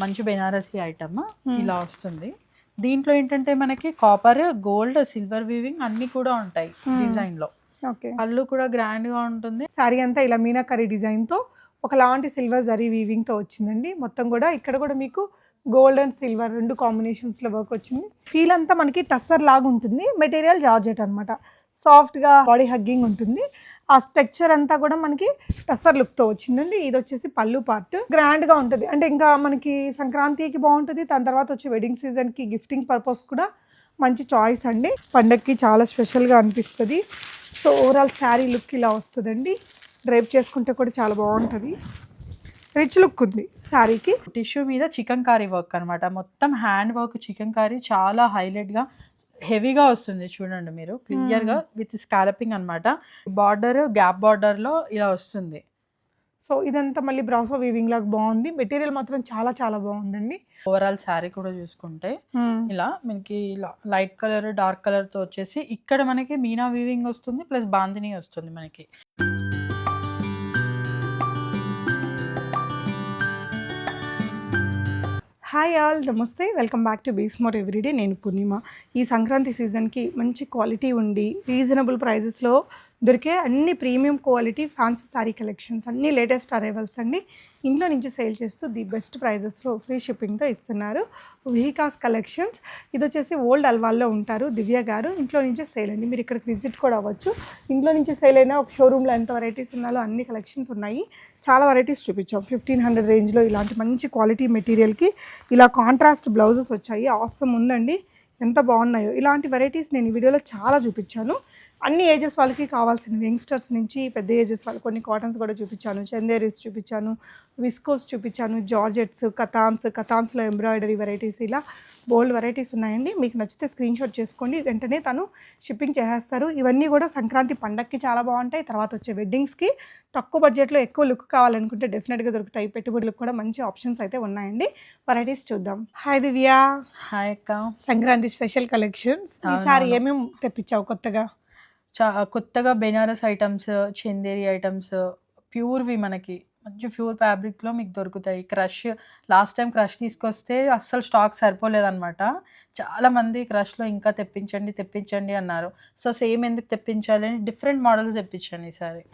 మంచి బెనారసీ ఐటమ్ ఇలా వస్తుంది. దీంట్లో ఏంటంటే మనకి కాపర్, గోల్డ్, సిల్వర్ వీవింగ్ అన్ని కూడా ఉంటాయి డిజైన్ లో. ఓకే, పళ్ళు కూడా గ్రాండ్ గా ఉంటుంది. శారీ అంతా ఇలా మీనాకరీ డిజైన్ తో ఒకలాంటి సిల్వర్ జరీ వీవింగ్ తో వచ్చిందండి. మొత్తం కూడా ఇక్కడ కూడా మీకు గోల్డ్ అండ్ సిల్వర్ రెండు కాంబినేషన్స్ లో వర్క్ వచ్చింది. ఫీల్ అంతా మనకి టస్సర్ లాగా ఉంటుంది. మెటీరియల్ జార్జెట్ అనమాట. సాఫ్ట్ గా బాడీ హగ్గింగ్ ఉంటుంది. ఆ స్ట్రక్చర్ అంతా కూడా మనకి టస్సర్ లుక్ తో వచ్చిందండి. ఇది వచ్చేసి పళ్ళు పార్ట్ గ్రాండ్ గా ఉంటుంది. అంటే ఇంకా మనకి సంక్రాంతికి బాగుంటుంది. దాని తర్వాత వచ్చే వెడ్డింగ్ సీజన్ కి గిఫ్టింగ్ పర్పస్ కూడా మంచి చాయిస్ అండి. పండగకి చాలా స్పెషల్ గా అనిపిస్తుంది. సో ఓవరాల్ శారీ లుక్ ఇలా వస్తుందండి. డ్రైప్ చేసుకుంటే కూడా చాలా బాగుంటుంది. రిచ్ లుక్ ఉంది శారీకి. టిష్యూ మీద చికెన్ కారీ వర్క్ అనమాట. మొత్తం హ్యాండ్ వర్క్ చికెన్ కారీ చాలా హైలైట్ గా హెవీగా వస్తుంది. చూడండి మీరు క్లియర్ గా విత్ స్కాలపింగ్ అనమాట. బార్డర్ గ్యాప్ బార్డర్ లో ఇలా వస్తుంది. సో ఇదంతా మళ్ళీ బ్రాసో వీవింగ్ లాగా బాగుంది. మెటీరియల్ మాత్రం చాలా చాలా బాగుందండి. ఓవరాల్ శారీ కూడా చూసుకుంటే ఇలా మనకి లైట్ కలర్ డార్క్ కలర్ తో వచ్చేసి ఇక్కడ మనకి మీనా వీవింగ్ వస్తుంది, ప్లస్ బాందిని వస్తుంది మనకి. హాయ్ ఆల్, నమస్తే, welcome back to be smart everyday. నేను పూర్ణిమ. ఈ సంక్రాంతి సీజన్కి మంచి క్వాలిటీ ఉండి రీజనబుల్ ప్రైజెస్లో దొరికే అన్ని premium quality fancy sari collections అన్ని లేటెస్ట్ అరైవల్స్ అండి. ఇంట్లో నుంచి సేల్ చేస్తూ ది బెస్ట్ ప్రైజెస్లో ఫ్రీ షిప్పింగ్తో ఇస్తున్నారు విహికాస్ కలెక్షన్స్. ఇది వచ్చేసి ఓల్డ్ అల్వాల్లో ఉంటారు దివ్య గారు. ఇంట్లో నుంచే సేల్ అండి. మీరు ఇక్కడికి విజిట్ కూడా అవ్వచ్చు. ఇంట్లో నుంచి సేల్ అయినా ఒక షోరూంలో ఎంత వెరైటీస్ ఉన్నాలో అన్ని కలెక్షన్స్ ఉన్నాయి. చాలా వెరైటీస్ చూపించాం. 1500 రేంజ్లో ఇలాంటి మంచి క్వాలిటీ మెటీరియల్కి ఇలా కాంట్రాస్ట్ బ్లౌజెస్ వచ్చాయి. ఆసమ్ ఉందండి, ఎంత బాగున్నాయో. ఇలాంటి వెరైటీస్ నేను ఈ వీడియోలో చాలా చూపించాను. అన్ని ఏజెస్ వాళ్ళకి కావాల్సిన యంగ్స్టర్స్ నుంచి పెద్ద ఏజెస్ వాళ్ళు కొన్ని కాటన్స్ కూడా చూపించాను, చందేరీస్ చూపించాను, విస్కోస్ చూపించాను, జార్జెట్స్, కథాన్స్లో ఎంబ్రాయిడరీ వెరైటీస్, ఇలా బోల్డ్ వెరైటీస్ ఉన్నాయండి. మీకు నచ్చితే స్క్రీన్ షాట్ చేసుకోండి, వెంటనే తను షిప్పింగ్ చేసేస్తారు. ఇవన్నీ కూడా సంక్రాంతి పండగకి చాలా బాగుంటాయి. తర్వాత వచ్చే వెడ్డింగ్స్కి తక్కువ బడ్జెట్లో ఎక్కువ లుక్ కావాలనుకుంటే డెఫినెట్గా దొరుకుతాయి. పెట్టుబడులకు కూడా మంచి ఆప్షన్స్ అయితే ఉన్నాయండి. వెరైటీస్ చూద్దాం. హాయ్ దివ్య. హాయ్ అక్క. సంక్రాంతి స్పెషల్ కలెక్షన్స్ ఈసారి ఏమేమి తెప్పించావు కొత్తగా? కొత్తగా బెనారస్ ఐటమ్స్, చందేరి ఐటమ్స్, ప్యూర్వి మనకి మంచి ప్యూర్ ఫ్యాబ్రిక్లో మీకు దొరుకుతాయి. క్రష్ లాస్ట్ టైం క్రష్ తీసుకొస్తే అస్సలు స్టాక్ సరిపోలేదన్నమాట. చాలామంది క్రష్లో ఇంకా తెప్పించండి అన్నారు. సో సేమ్ ఎందుకు తెప్పించాలి అని డిఫరెంట్ మోడల్స్ తెప్పించాను ఈసారి.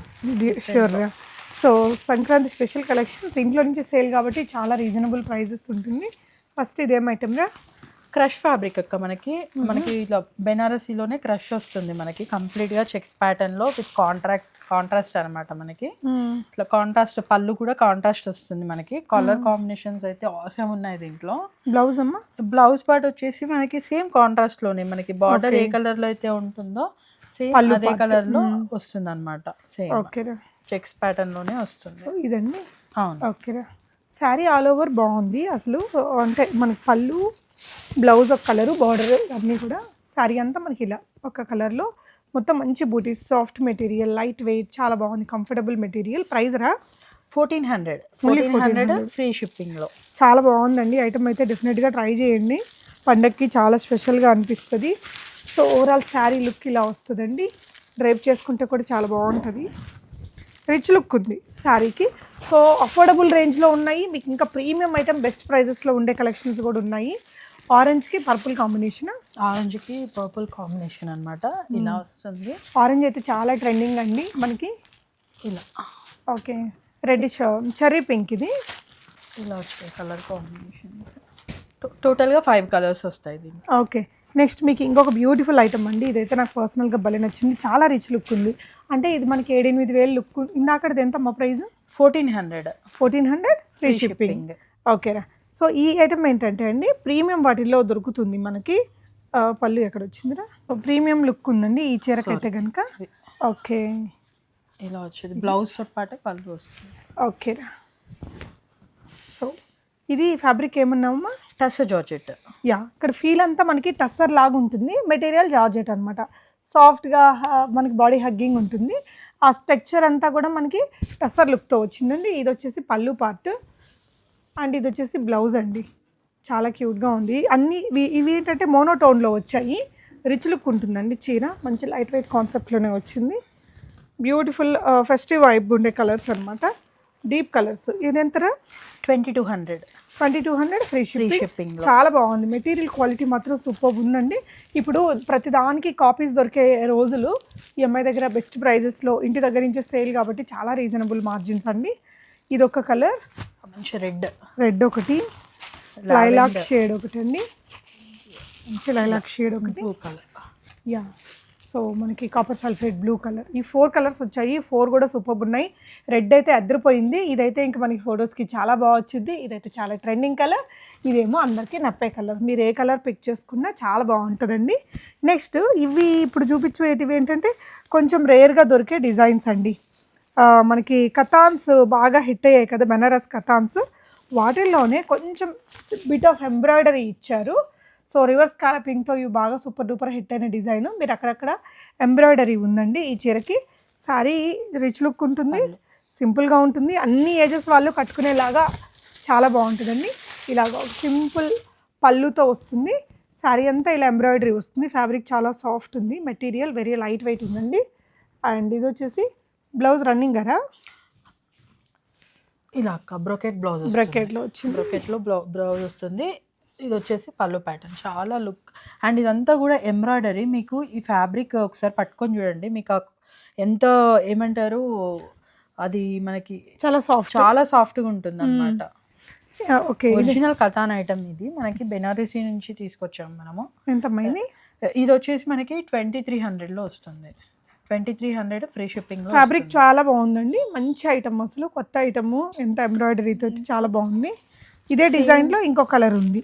ష్యూర్గా. సో సంక్రాంతి స్పెషల్ కలెక్షన్స్ ఇంట్లో నుంచి సేల్ కాబట్టి చాలా రీజనబుల్ ప్రైజెస్ ఉంటుంది. ఫస్ట్ ఇదేం ఐటమ్ రా? క్రష్ ఫ్యాబ్రిక్ అక్క. మనకి ఇట్లా బెనారసీలోనే క్రష్ వస్తుంది మనకి కంప్లీట్గా చెక్స్ ప్యాటర్న్లో విత్ కాంట్రాస్ట్ అనమాట. మనకి ఇట్లా కాంట్రాస్ట్ పళ్ళు కూడా కాంట్రాస్ట్ వస్తుంది మనకి. కలర్ కాంబినేషన్స్ అయితే ఆసమ్ ఉన్నాయి దీంట్లో. బ్లౌజ్ అమ్మా? బ్లౌజ్ పార్ట్ వచ్చేసి మనకి సేమ్ కాంట్రాస్ట్లోనే మనకి బార్డర్ ఏ కలర్లో అయితే ఉంటుందో సేమ్ అదే కలర్లో వస్తుంది అనమాట. సేమ్ చెక్స్ ప్యాటర్న్లోనే వస్తుంది. ఇదండి. అవును. ఓకేరా. శారీ ఆల్ ఓవర్ బాగుంది అసలు. అంటే మనకి పళ్ళు, బ్లౌజ్ ఒక కలరు, బార్డర్ అన్నీ కూడా శారీ అంతా మనకి ఇలా ఒక కలర్లో మొత్తం మంచి బూటీస్, సాఫ్ట్ మెటీరియల్, లైట్ వెయిట్, చాలా బాగుంది, కంఫర్టబుల్ మెటీరియల్. ప్రైస్ రా? 1400 ఫ్రీ షిప్పింగ్లో. చాలా బాగుందండి ఐటమ్. అయితే డెఫినెట్గా ట్రై చేయండి. పండగకి చాలా స్పెషల్గా అనిపిస్తుంది. సో ఓవరాల్ శారీ లుక్ ఇలా వస్తుందండి. డ్రైప్ చేసుకుంటే కూడా చాలా బాగుంటుంది. రిచ్ లుక్ ఉంది శారీకి. సో అఫోర్డబుల్ రేంజ్లో ఉన్నాయి. మీకు ఇంకా ప్రీమియం ఐటమ్ బెస్ట్ ప్రైజెస్లో ఉండే కలెక్షన్స్ కూడా ఉన్నాయి. ఆరెంజ్కి పర్పుల్ కాంబినేషన్. ఆరెంజ్కి పర్పుల్ కాంబినేషన్ అనమాట. ఇలా వస్తుంది. ఆరెంజ్ అయితే చాలా ట్రెండింగ్ అండి మనకి. ఇలా ఓకే. Reddish cherry pink. ఇది ఇలా వచ్చాయి కలర్ కాంబినేషన్స్. టోటల్గా 5 కలర్స్ వస్తాయి దీనికి. ఓకే. నెక్స్ట్ మీకు ఇంకొక బ్యూటిఫుల్ ఐటమ్ అండి. ఇదైతే నాకు పర్సనల్గా భలే నచ్చింది. చాలా రిచ్ లుక్ ఉంది. అంటే ఇది మనకి 7-8 లుక్. ఇందాకది ఎంత మా ప్రైస్? 1400 free shipping. ఓకేరా. సో ఈ ఐటమ్ ఏంటంటే అండి ప్రీమియం వాటిల్లో దొరుకుతుంది మనకి. పళ్ళు ఎక్కడ వచ్చిందిరా? ప్రీమియం లుక్ ఉందండి ఈ చీరకైతే కనుక. ఓకే. ఇలా వచ్చేది బ్లౌజ్ పాటే పళ్ళు వస్తుంది. ఓకేరా. సో ఇది ఫ్యాబ్రిక్ ఏమన్నామమ్మా? టస్సర్ జార్జెట్. యా, ఇక్కడ ఫీల్ అంతా మనకి టస్సర్ లాగా ఉంటుంది. మెటీరియల్ జార్జెట్ అనమాట. సాఫ్ట్గా మనకి బాడీ హగ్గింగ్ ఉంటుంది. ఆ స్ట్రక్చర్ అంతా కూడా మనకి టస్సర్ లుక్తో వచ్చిందండి. ఇది వచ్చేసి పళ్ళు పార్ట్ అండ్ ఇది వచ్చేసి బ్లౌజ్ అండి. చాలా క్యూట్గా ఉంది. అన్నీ ఇవి ఏంటంటే మోనోటోన్లో వచ్చాయి. రిచ్ లుక్ ఉంటుందండి చీర. మంచి లైట్ వెయిట్ కాన్సెప్ట్లోనే వచ్చింది. బ్యూటిఫుల్ ఫెస్టివ్ వైబ్ ఉండే కలర్స్ అనమాట. Deep colours. ఇదెంతరా? 2200 2200 ఫ్రీ ఫ్రీ షిప్పింగ్. షిప్పింగ్. చాలా బాగుంది, మెటీరియల్ క్వాలిటీ మాత్రం సూపర్ ఉందండి. ఇప్పుడు ప్రతి దానికి కాపీస్ దొరికే రోజులు ఈఎంఐ దగ్గర బెస్ట్ ప్రైజెస్లో ఇంటి దగ్గర నుంచే సేల్ కాబట్టి చాలా రీజనబుల్ మార్జిన్స్ అండి. ఇది ఒక కలర్, మంచి రెడ్ రెడ్ ఒకటి, లైలాక్ షేడ్ ఒకటి అండి, మంచి లైలాక్ షేడ్ ఒకటి, బ్లూ కలర్. యా. సో మనకి కాపర్ సల్ఫేట్ బ్లూ కలర్, ఈ 4 కలర్స్ వచ్చాయి. 4 కూడా సూపర్ ఉన్నాయి. రెడ్ అయితే అద్దరిపోయింది, ఇదైతే ఇంకా మనకి ఫొటోస్కి చాలా బాగా వచ్చింది. ఇదైతే చాలా ట్రెండింగ్ కలర్, ఇదేమో అందరికీ నప్పే కలర్. మీరు ఏ కలర్ పిక్ చేసుకున్నా చాలా బాగుంటుందండి. నెక్స్ట్ ఇవి ఇప్పుడు చూపించేటివి ఏంటంటే కొంచెం రేర్గా దొరికే డిజైన్స్ అండి. మనకి కథాన్స్ బాగా హిట్ అయ్యాయి కదా, బెనారస్ కథాన్స్, వాటిల్లోనే కొంచెం బిట్ ఆఫ్ ఎంబ్రాయిడరీ ఇచ్చారు. సో రివర్స్ స్కాలపింగ్తో ఇవి బాగా సూపర్ డూపర్ హిట్ అయిన డిజైన్. మీరు అక్కడక్కడ ఎంబ్రాయిడరీ ఉందండి ఈ చీరకి. సారీ రిచ్ లుక్ ఉంటుంది, సింపుల్గా ఉంటుంది, అన్ని ఏజెస్ వాళ్ళు కట్టుకునేలాగా చాలా బాగుంటుందండి. ఇలాగ సింపుల్ పళ్ళుతో వస్తుంది, శారీ అంతా ఇలా ఎంబ్రాయిడరీ వస్తుంది. ఫ్యాబ్రిక్ చాలా సాఫ్ట్ ఉంది, మెటీరియల్ వెరీ లైట్ వెయిట్ ఉందండి. అండ్ ఇది వచ్చేసి బ్లౌజ్ రన్నింగ్ కదా, ఇలా బ్రోకెట్ బ్లౌజ్, బ్రాకెట్లో వచ్చింది, బ్రోకెట్లో బ్లౌజ్ వస్తుంది. ఇది వచ్చేసి పళ్ళు ప్యాటర్న్, చాలా లుక్. అండ్ ఇదంతా కూడా ఎంబ్రాయిడరీ. మీకు ఈ ఫ్యాబ్రిక్ ఒకసారి పట్టుకొని చూడండి, మీకు ఎంత ఏమంటారు, అది మనకి చాలా సాఫ్ట్, చాలా సాఫ్ట్గా ఉంటుంది అనమాట. ఓకే. ఒరిజినల్ కథాన్ ఐటమ్ ఇది, మనకి బెనారసీ నుంచి తీసుకొచ్చాము మనము. ఎంతమైంది? ఇది వచ్చేసి మనకి 2300లో వస్తుంది. 2300 ఫ్రీ షిప్పింగ్. ఫ్యాబ్రిక్ చాలా బాగుందండి, మంచి ఐటమ్, అసలు కొత్త ఐటమ్, ఎంత ఎంబ్రాయిడరీతో చాలా బాగుంది. ఇదే డిజైన్లో ఇంకో కలర్ ఉంది,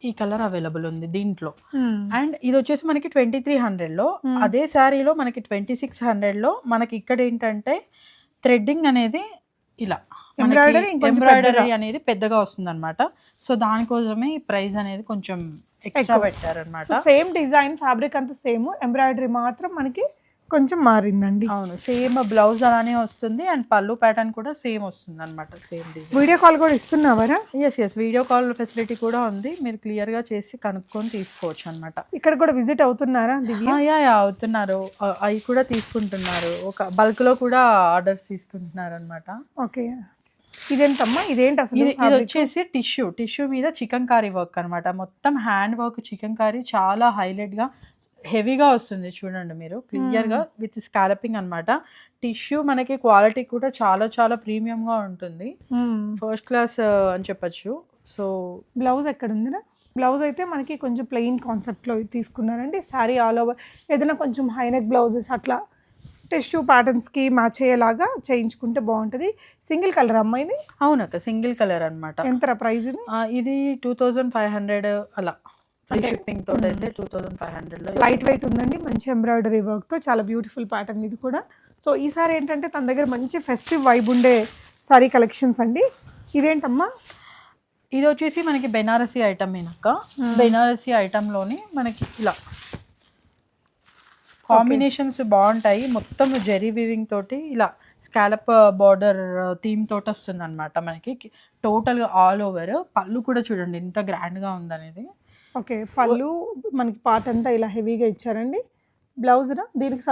ఈ కలర్ అవైలబుల్ ఉంది దీంట్లో. అండ్ ఇది వచ్చేసి మనకి 2300లో, అదే శారీలో మనకి 2600లో మనకి ఇక్కడ ఏంటంటే థ్రెడ్డింగ్ అనేది ఇలా ఎంబ్రాయిడరీ అనేది పెద్దగా వస్తుంది అనమాట. సో దానికోసమే ఈ ప్రైస్ అనేది కొంచెం ఎక్స్ట్రా పెట్టారనమాట. సేమ్ డిజైన్, ఫ్యాబ్రిక్ అంతా సేమ్, ఎంబ్రాయిడరీ మాత్రం మనకి కొంచెం మారిందండి. అవును, సేమ్ బ్లౌజ్ అలానే వస్తుంది అండ్ పళ్ళు ప్యాటర్న్ కూడా సేమ్ వస్తుంది అనమాట, సేమ్ డిజైన్. వీడియో కాల్ కూడా ఇస్తున్నావరా? ఎస్ వీడియో కాల్ ఫెసిలిటీ కూడా ఉంది, మీరు క్లియర్గా చేసి కనుక్కొని తీసుకోవచ్చు అనమాట. ఇక్కడ కూడా విజిట్ అవుతున్నారా దివ్య? యా అవుతున్నారు, అవి కూడా తీసుకుంటున్నారు, ఒక బల్క్లో కూడా ఆర్డర్స్ తీసుకుంటున్నారు అనమాట. ఓకే. ఇదేంటమ్మా, ఇదేంటి అసలు? ఇది వచ్చేసి టిష్యూ మీద చికెన్ కారీ వర్క్ అనమాట, మొత్తం హ్యాండ్ వర్క్ చికెన్ కారీ, చాలా హైలైట్గా హెవీగా వస్తుంది. చూడండి మీరు క్లియర్గా, విత్ స్కాలపింగ్ అనమాట. టిష్యూ మనకి క్వాలిటీ కూడా చాలా చాలా ప్రీమియంగా ఉంటుంది, ఫస్ట్ క్లాస్ అని చెప్పచ్చు. సో బ్లౌజ్ ఎక్కడ ఉందిరా? బ్లౌజ్ అయితే మనకి కొంచెం ప్లెయిన్ కాన్సెప్ట్లో తీసుకున్నారండి. శారీ ఆల్ ఓవర్ ఏదైనా కొంచెం హైనెక్ బ్లౌజెస్ అట్లా టిష్యూ ప్యాటర్న్స్కి మ్యాచ్ అయ్యేలాగా చేయించుకుంటే బాగుంటుంది. సింగిల్ కలర్ అమ్మాయిది? అవునక్క, సింగిల్ కలర్ అనమాట. ఎంత ప్రైస్ ఇది? ఇది 2500 అలా, ఫ్రీ షిప్పింగ్ తోటి అయితే 2500లో. లైట్ వెయిట్ ఉందండి, మంచి ఎంబ్రాయిడరీ వర్క్తో, చాలా బ్యూటిఫుల్ ప్యాటర్న్ ఇది కూడా. సో ఈసారి ఏంటంటే తన దగ్గర మంచి ఫెస్టివ్ వైబ్ ఉండే సారీ కలెక్షన్స్ అండి. ఇదేంటమ్మా? ఇది వచ్చేసి మనకి బెనారసీ ఐటమ్ ఏనక్క. బెనారసీ ఐటమ్లోని మనకి ఇలా కాంబినేషన్స్ బాగుంటాయి, మొత్తం జెరీ వీవింగ్ తోటి ఇలా స్కాలప్ బార్డర్ థీమ్ తోటి వస్తుంది అనమాట మనకి, టోటల్గా ఆల్ ఓవర్. పళ్ళు కూడా చూడండి ఎంత గ్రాండ్గా ఉందనేది. ఓకే, పళ్ళు మనకి పార్ట్ అంతా ఇలా హెవీగా ఇచ్చారండి. బ్లౌజ్ దీనికి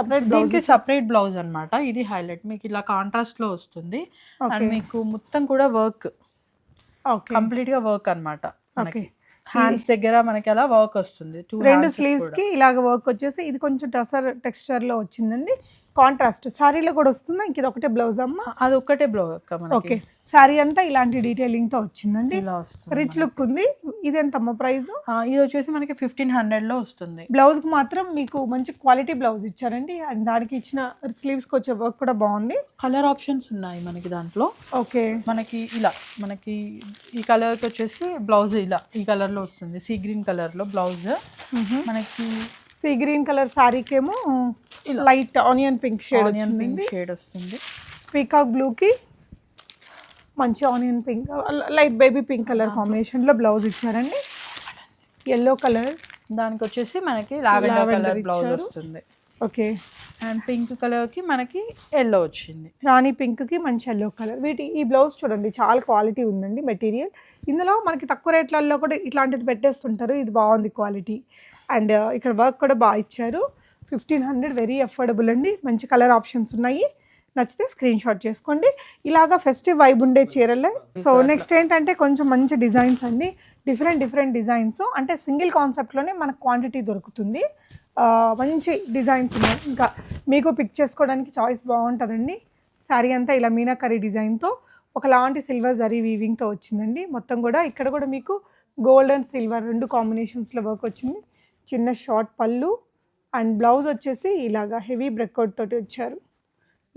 సపరేట్ బ్లౌజ్ అనమాట. ఇది హైలైట్, మీకు ఇలా కాంట్రాస్ట్ లో వస్తుంది అండ్ మీకు మొత్తం కూడా వర్క్, కంప్లీట్ గా వర్క్ అనమాట. హ్యాండ్స్ దగ్గర మనకి అలా వర్క్ వస్తుంది, రెండు స్లీవ్స్ కి ఇలాగ వర్క్ వచ్చేసి, ఇది కొంచెం టసర్ టెక్స్చర్ లో వచ్చిందండి. కాంట్రాస్ట్ సారీలో కూడా వస్తుందా? ఇంక ఇది ఒకటే బ్లౌజ్ అమ్మ? అది ఒకటే బ్లౌజ్. ఓకే, సారీ అంతా ఇలాంటి డీటెయిలింగ్ తో వచ్చిందండి, రిచ్ లుక్ ఉంది. ఇది ఎంతమ్మ ప్రైస్? ఇది వచ్చేసి మనకి 1500లో వస్తుంది. బ్లౌజ్ కి మాత్రం మీకు మంచి క్వాలిటీ బ్లౌజ్ ఇచ్చారండి, అండ్ దానికి ఇచ్చిన స్లీవ్స్ కి వచ్చే వర్క్ కూడా బాగుంది. కలర్ ఆప్షన్స్ ఉన్నాయి మనకి దాంట్లో. ఓకే, మనకి ఇలా మనకి ఈ కలర్ వచ్చేసి బ్లౌజ్ ఇలా ఈ కలర్ లో వస్తుంది, సీ గ్రీన్ కలర్ లో బ్లౌజ్. మనకి సీ గ్రీన్ కలర్ శారీకేమో లైట్ ఆనియన్ పింక్ షేడ్ వస్తుంది. పీకాక్ బ్లూకి మంచి onion pink, light baby pink colour కాంబినేషన్లో బ్లౌజ్ ఇచ్చారండి. ఎల్లో కలర్, దానికి వచ్చేసి మనకి లావెండర్ కలర్ బ్లౌజ్ వస్తుంది. ఓకే, అండ్ పింక్ కలర్కి మనకి ఎల్లో వచ్చింది, రాణి పింక్కి మంచి ఎల్లో కలర్. ఈ బ్లౌజ్ చూడండి చాలా క్వాలిటీ ఉందండి మెటీరియల్. ఇందులో మనకి తక్కువ రేట్లలో కూడా ఇట్లాంటిది పెట్టేస్తుంటారు, ఇది బాగుంది క్వాలిటీ. అండ్ ఇక్కడ వర్క్ కూడా బాగా ఇచ్చారు. 1500 వెరీ అఫోర్డబుల్ అండి, మంచి కలర్ ఆప్షన్స్ ఉన్నాయి. నచ్చితే స్క్రీన్ షాట్ చేసుకోండి. ఇలాగా ఫెస్టివ్ వైబ్ ఉండే చీరలే. సో నెక్స్ట్ ఏంటంటే కొంచెం మంచి డిజైన్స్ అండి, డిఫరెంట్ డిజైన్స్. అంటే సింగిల్ కాన్సెప్ట్లోనే మనకు క్వాంటిటీ దొరుకుతుంది. మంచి డిజైన్స్ ఉన్నాయి. ఇంకా మీకు పిక్ చేసుకోవడానికి చాయిస్ బాగుంటుందండి. శారీ అంతా ఇలా మీనాకరీ డిజైన్తో ఒకలాంటి సిల్వర్ జరీ వీవింగ్తో వచ్చిందండి. మొత్తం కూడా ఇక్కడ కూడా మీకు గోల్డ్ అండ్ సిల్వర్ 2 కాంబినేషన్స్లో వర్క్ వచ్చింది. చిన్న షార్ట్ పళ్ళు అండ్ బ్లౌజ్ వచ్చేసి ఇలాగా హెవీ బ్రెక్అవుట్ తోటి వచ్చారు.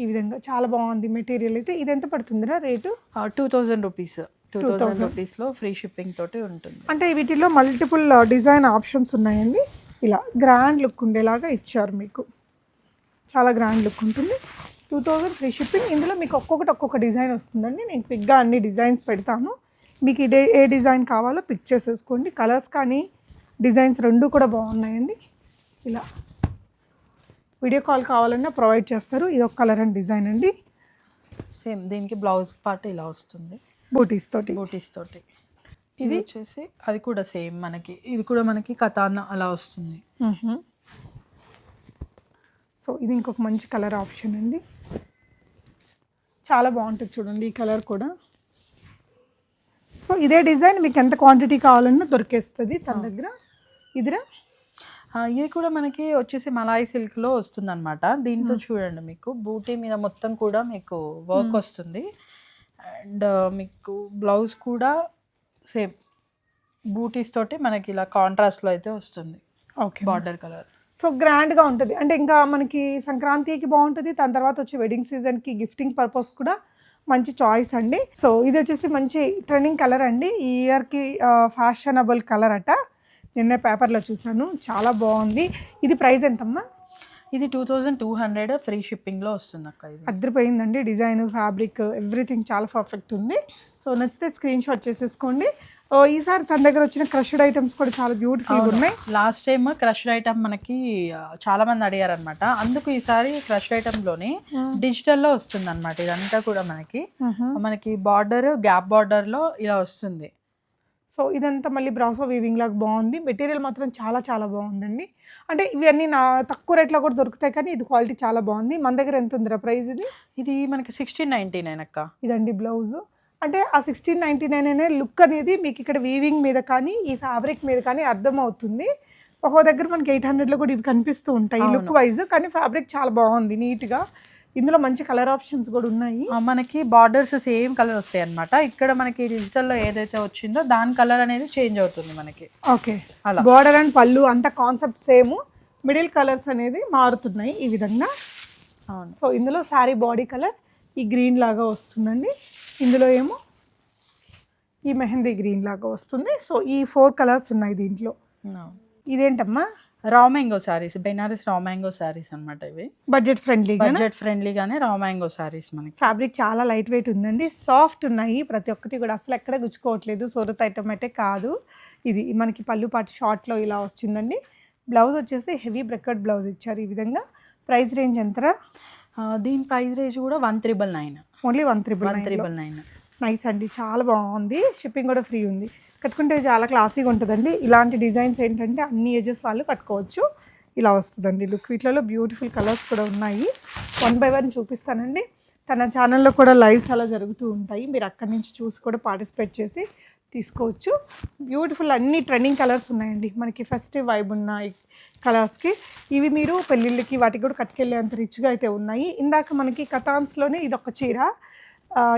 ఈ విధంగా చాలా బాగుంది మెటీరియల్ అయితే. ఇది ఎంత పడుతుందిరా రేటు? 2000 రూపీస్. 2000 రూపీస్లో ఫ్రీ షిప్పింగ్ తోటి ఉంటుంది. అంటే వీటిలో మల్టిపుల్ డిజైన్ ఆప్షన్స్ ఉన్నాయండి. ఇలా గ్రాండ్ లుక్ ఉండేలాగా ఇచ్చారు మీకు. చాలా గ్రాండ్ లుక్ ఉంటుంది. 2000 ఫ్రీ షిప్పింగ్. ఇందులో మీకు ఒక్కొక్క డిజైన్ వస్తుందండి. నేను పిక్గా అన్ని డిజైన్స్ పెడతాను. మీకు ఏ డిజైన్ కావాలో పిక్ చేసేసుకోండి. కలర్స్ కానీ డిజైన్స్ 2 కూడా బాగున్నాయండి. ఇలా వీడియో కాల్ కావాలన్నా ప్రొవైడ్ చేస్తారు. ఇది ఒక కలర్ అండ్ డిజైన్ అండి. సేమ్ దీనికి బ్లౌజ్ పార్ట్ ఇలా వస్తుంది బూటీస్ తోటి. ఇది వచ్చేసి అది కూడా సేమ్ మనకి, ఇది కూడా మనకి కతానా అలా వస్తుంది. సో ఇది ఇంకొక మంచి కలర్ ఆప్షన్ అండి. చాలా బాగుంటుంది చూడండి ఈ కలర్ కూడా. సో ఇదే డిజైన్ మీకు ఎంత క్వాంటిటీ కావాలన్నా దొరికేస్తుంది తన దగ్గర. ఇదిరా ఇది కూడా మనకి వచ్చేసి మలాయ్ సిల్క్లో వస్తుంది అనమాట. దీంతో చూడండి మీకు బూటీ మీద మొత్తం కూడా మీకు వర్క్ వస్తుంది. అండ్ మీకు బ్లౌజ్ కూడా సేమ్ బూటీస్ తోటి మనకి ఇలా కాంట్రాస్ట్లో అయితే వస్తుంది. Okay, border colour. సో గ్రాండ్గా ఉంటుంది. అంటే ఇంకా మనకి సంక్రాంతికి బాగుంటుంది. దాని తర్వాత వచ్చే వెడ్డింగ్ సీజన్కి గిఫ్టింగ్ పర్పస్ కూడా మంచి చాయిస్ అండి. సో ఇది వచ్చేసి మంచి ట్రెండింగ్ కలర్ అండి. ఈ ఇయర్కి ఫ్యాషనబుల్ కలర్ అట. నిన్న పేపర్లో చూసాను, చాలా బాగుంది. ఇది ప్రైస్ ఎంతమ్మా? ఇది 2200 ఫ్రీ షిప్పింగ్లో వస్తుంది అక్క. ఇది అద్దరిపోయిందండి. డిజైన్, ఫ్యాబ్రిక్, ఎవ్రీథింగ్ చాలా పర్ఫెక్ట్ ఉంది. సో నచ్చితే స్క్రీన్ షాట్ చేసేసుకోండి. ఈసారి తన దగ్గర వచ్చిన క్రష్డ్ ఐటమ్స్ కూడా చాలా బ్యూటిఫుల్గా ఉన్నాయి. లాస్ట్ టైం క్రష్డ్ ఐటమ్ మనకి చాలా మంది అడిగారు అనమాట. అందుకు ఈసారి క్రష్డ్ ఐటమ్లోనే డిజిటల్లో వస్తుంది అనమాట. ఇదంతా కూడా మనకి బార్డర్, గ్యాప్ బార్డర్లో ఇలా వస్తుంది. సో ఇదంతా మళ్ళీ బ్రాసో వీవింగ్ లాగా బాగుంది. మెటీరియల్ మాత్రం చాలా బాగుందండి. అంటే ఇవన్నీ తక్కువ రేట్లో కూడా దొరుకుతాయి, కానీ ఇది క్వాలిటీ చాలా బాగుంది. మన దగ్గర ఎంత ఉందిరా ప్రైస్? ఇది మనకి 1699 అక్క. ఇదండి బ్లౌజ్. అంటే ఆ 1699 అనే లుక్ అనేది మీకు ఇక్కడ వీవింగ్ మీద కానీ ఈ ఫ్యాబ్రిక్ మీద కానీ అర్థమవుతుంది. ఒక్కో దగ్గర మనకి 800లో కూడా ఇవి కనిపిస్తూ ఉంటాయి లుక్ వైజ్, కానీ ఫ్యాబ్రిక్ చాలా బాగుంది నీట్గా. ఇందులో మంచి కలర్ ఆప్షన్స్ కూడా ఉన్నాయి. మనకి బార్డర్స్ సేమ్ కలర్ వస్తాయి అనమాట. ఇక్కడ మనకి డిజిటల్లో ఏదైతే వచ్చిందో దాని కలర్ అనేది చేంజ్ అవుతుంది మనకి. ఓకే, అలా బార్డర్ అండ్ పళ్ళు అంత కాన్సెప్ట్ సేమ్, మిడిల్ కలర్స్ అనేది మారుతున్నాయి ఈ విధంగా. అవును. సో ఇందులో శారీ బాడీ కలర్ ఈ గ్రీన్ లాగా వస్తుందండి. ఇందులో ఏమో ఈ మెహందీ గ్రీన్ లాగా వస్తుంది. సో ఈ 4 కలర్స్ ఉన్నాయి దీంట్లో. ఇదేంటమ్మా? Raw mango saris, Banaras raw mango saris అనమాట. ఇవి బడ్జెట్ ఫ్రెండ్లీగానే రా మ్యాంగో శారీస్. మనకి ఫ్యాబ్రిక్ చాలా లైట్ వెయిట్ ఉందండి, సాఫ్ట్ ఉన్నాయి ప్రతి ఒక్కటి కూడా, అసలు ఎక్కడ గుచ్చుకోవట్లేదు. సూరత్ ఐటమ్ అయితే కాదు ఇది. మనకి పళ్ళు పాటు షార్ట్లో ఇలా వచ్చిందండి. బ్లౌజ్ వచ్చేసి హెవీ బ్రెకెట్ బ్లౌజ్ ఇచ్చారు ఈ విధంగా. ప్రైస్ రేంజ్ ఎంతరా? దీని ప్రైస్ రేంజ్ కూడా 1399. ఓన్లీ 1399. నైస్ అండి, చాలా బాగుంది. షిప్పింగ్ కూడా ఫ్రీ ఉంది. కట్టుకుంటే చాలా క్లాసీగా ఉంటుందండి. ఇలాంటి డిజైన్స్ ఏంటంటే అన్ని ఏజెస్ వాళ్ళు కట్టుకోవచ్చు. ఇలా వస్తుందండి లుక్. వీటిలో బ్యూటిఫుల్ కలర్స్ కూడా ఉన్నాయి. 1 by 1 చూపిస్తానండి. తన ఛానల్లో కూడా లైవ్స్ అలా జరుగుతూ ఉంటాయి. మీరు అక్కడి నుంచి చూసి కూడా పార్టిసిపేట్ చేసి తీసుకోవచ్చు. బ్యూటిఫుల్ అన్ని ట్రెండింగ్ కలర్స్ ఉన్నాయండి. మనకి ఫెస్టివ్ వైబ్ ఉన్నాయి కలర్స్కి. ఇవి మీరు పెళ్ళిళ్ళకి వాటికి కూడా కట్టుకెళ్ళేంత రిచ్గా అయితే ఉన్నాయి. ఇందాక మనకి కతాన్స్లోనే ఇది ఒక చీర.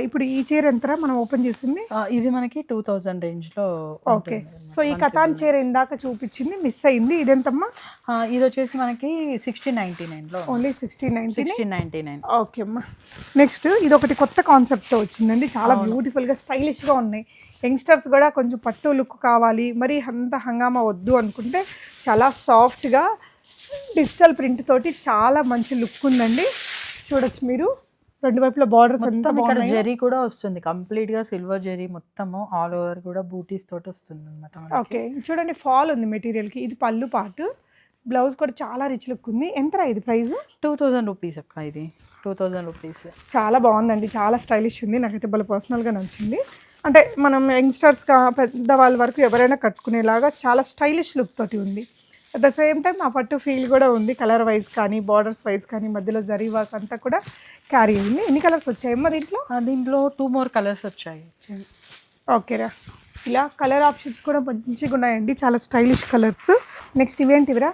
ఇప్పుడు ఈ చీర ఎంతరా మనం ఓపెన్ చేసింది? ఇది మనకి 2000 రేంజ్లో. ఓకే, సో ఈ కతాన్ చీర ఇందాక చూపించింది మిస్ అయింది. ఇదెంతమ్మా? ఇది వచ్చేసి మనకి 1699లో. ఓన్లీ 1699. ఓకే అమ్మా. నెక్స్ట్ ఇది ఒకటి కొత్త కాన్సెప్ట్తో వచ్చిందండి. చాలా బ్యూటిఫుల్గా స్టైలిష్గా ఉన్నాయి. యంగ్స్టర్స్ కూడా కొంచెం పట్టు లుక్ కావాలి, మరి అంత హంగామా వద్దు అనుకుంటే చాలా సాఫ్ట్గా డిజిటల్ ప్రింట్ తోటి చాలా మంచి లుక్ ఉందండి. చూడొచ్చు మీరు. 2 వైపుల బార్డర్స్ అంతా ఇక్కడ జరీ కూడా వస్తుంది. కంప్లీట్ గా సిల్వర్ జరీ మొత్తము ఆల్ ఓవర్ కూడా బూటీస్ తోటి వస్తుంది అనమాట. ఓకే, చూడండి ఫాల్ ఉంది మెటీరియల్ కి. ఇది పళ్ళు పార్ట్. బ్లౌజ్ కూడా చాలా రిచ్ లుక్ ఉంది. ఎంతరా ఇది ప్రైస్? 2000 రూపీస్ అక్క. ఇది 2000 రూపీస్. చాలా బాగుందండి, చాలా స్టైలిష్ ఉంది. నాకైతే బాగా పర్సనల్గా నచ్చింది. అంటే మనం యంగ్స్టర్స్గా పెద్దవాళ్ళ వరకు ఎవరైనా కట్టుకునేలాగా చాలా స్టైలిష్ లుక్ తోటి ఉంది. అట్ ద సేమ్ టైం ఆ పట్టు ఫీల్ కూడా ఉంది, కలర్ వైజ్ కానీ బార్డర్స్ వైజ్ కానీ మధ్యలో జరీ వర్క్ అంతా కూడా క్యారీ అయింది. ఎన్ని కలర్స్ వచ్చాయమ్మా దీంట్లో? దీంట్లో 2 more కలర్స్ వచ్చాయి. ఓకేరా, ఇలా కలర్ ఆప్షన్స్ కూడా మంచిగా ఉన్నాయండి, చాలా స్టైలిష్ కలర్స్. నెక్స్ట్ ఇవేంటివిరా?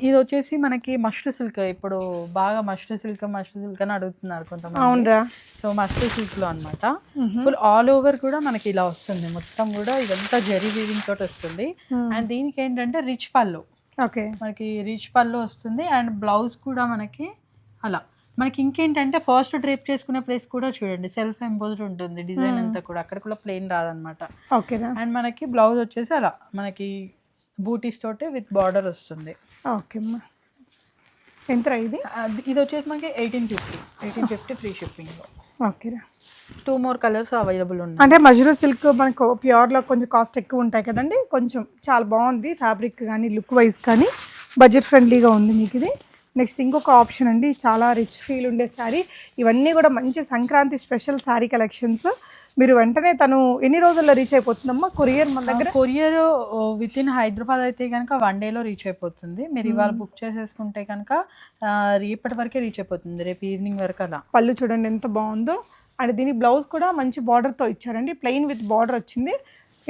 ఇది వచ్చేసి మనకి మస్ట్ సిల్క్, ఇప్పుడు బాగా మస్ట్ సిల్క్ అని అడుగుతున్నారు కొంతమంది. అవునరా. సో మస్ట్ సిల్క్లో అనమాట. ఫుల్ ఆల్ ఓవర్ కూడా మనకి ఇలా వస్తుంది, మొత్తం కూడా ఇదంతా జరీ వీవింగ్ తోటి వస్తుంది. అండ్ దీనికి ఏంటంటే రిచ్ పళ్ళు, ఓకే మనకి రిచ్ పళ్ళు వస్తుంది. అండ్ బ్లౌజ్ కూడా మనకి అలా. మనకి ఇంకేంటంటే ఫస్ట్ డ్రేప్ చేసుకునే ప్లేస్ కూడా చూడండి సెల్ఫ్ ఎంబోజ్డ్ ఉంటుంది, డిజైన్ అంతా కూడా అక్కడ కూడా ప్లెయిన్ రాదనమాట. ఓకేనా. అండ్ మనకి బ్లౌజ్ వచ్చేసి అలా మనకి బూటీస్ తోటి విత్ బార్డర్ వస్తుంది. ఓకే అమ్మా, ఎంత ఇది? ఇది వచ్చేసి మనకి 1850 ఫ్రీ షిప్పింగ్లో. ఓకేరా. 2 more కలర్స్ అవైలబుల్ ఉన్నాయి. అంటే మజ్రూ సిల్క్ మనకు ప్యూర్లో కొంచెం కాస్ట్ ఎక్కువ ఉంటాయి కదండి, కొంచెం చాలా బాగుంది ఫ్యాబ్రిక్ కానీ లుక్ వైజ్ కానీ, బడ్జెట్ ఫ్రెండ్లీగా ఉంది మీకు ఇది. నెక్స్ట్ ఇంకొక ఆప్షన్ అండి, చాలా రిచ్ ఫీల్ ఉండే శారీ. ఇవన్నీ కూడా మంచి సంక్రాంతి స్పెషల్ శారీ కలెక్షన్స్. మీరు వెంటనే తను ఎన్ని రోజుల్లో రీచ్ అయిపోతుందమ్మా కొరియర్ మన దగ్గర? కొరియర్ విత్ ఇన్ హైదరాబాద్ అయితే కనుక 1 dayలో రీచ్ అయిపోతుంది. మీరు ఇవాళ బుక్ చేసేసుకుంటే కనుక రేపటి వరకే రీచ్ అయిపోతుంది, రేపు ఈవినింగ్ వరకు అలా. పళ్ళు చూడండి ఎంత బాగుందో. అండ్ దీని బ్లౌజ్ కూడా మంచి బార్డర్తో ఇచ్చారండి, ప్లెయిన్ విత్ బార్డర్ వచ్చింది.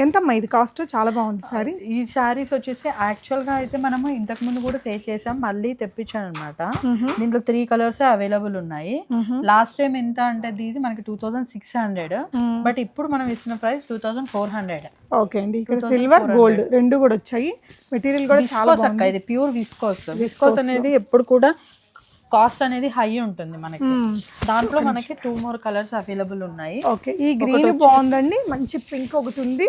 ఎంతమ్మా ఇది కాస్ట్? చాలా బాగుంది సారీ. ఈ శారీస్ వచ్చేసి యాక్చువల్గా అయితే మనము ఇంతకుముందు కూడా సేల్ చేసాం, మళ్ళీ తెప్పించాను అనమాట. దీంట్లో 3 కలర్స్ అవైలబుల్ ఉన్నాయి. లాస్ట్ టైం ఎంత అంటే ఇది మనకి 2600, బట్ ఇప్పుడు మనం ఇస్తున్న ప్రైస్ 2400. ఓకే అండి, ఇక్కడ సిల్వర్ గోల్డ్ రెండు కూడా వచ్చాయి. మెటీరియల్ కూడా చాలా బాగుంది. ఇది ప్యూర్ విస్కోస్ అనేది ఎప్పుడు కూడా కాస్ట్ అనేది హై ఉంటుంది మనకి. దాంట్లో మనకి 2 more కలర్స్ అవైలబుల్ ఉన్నాయి. ఓకే, ఈ గ్రీన్ బాగుందండి, మంచి పింక్ ఒకటి ఉంది,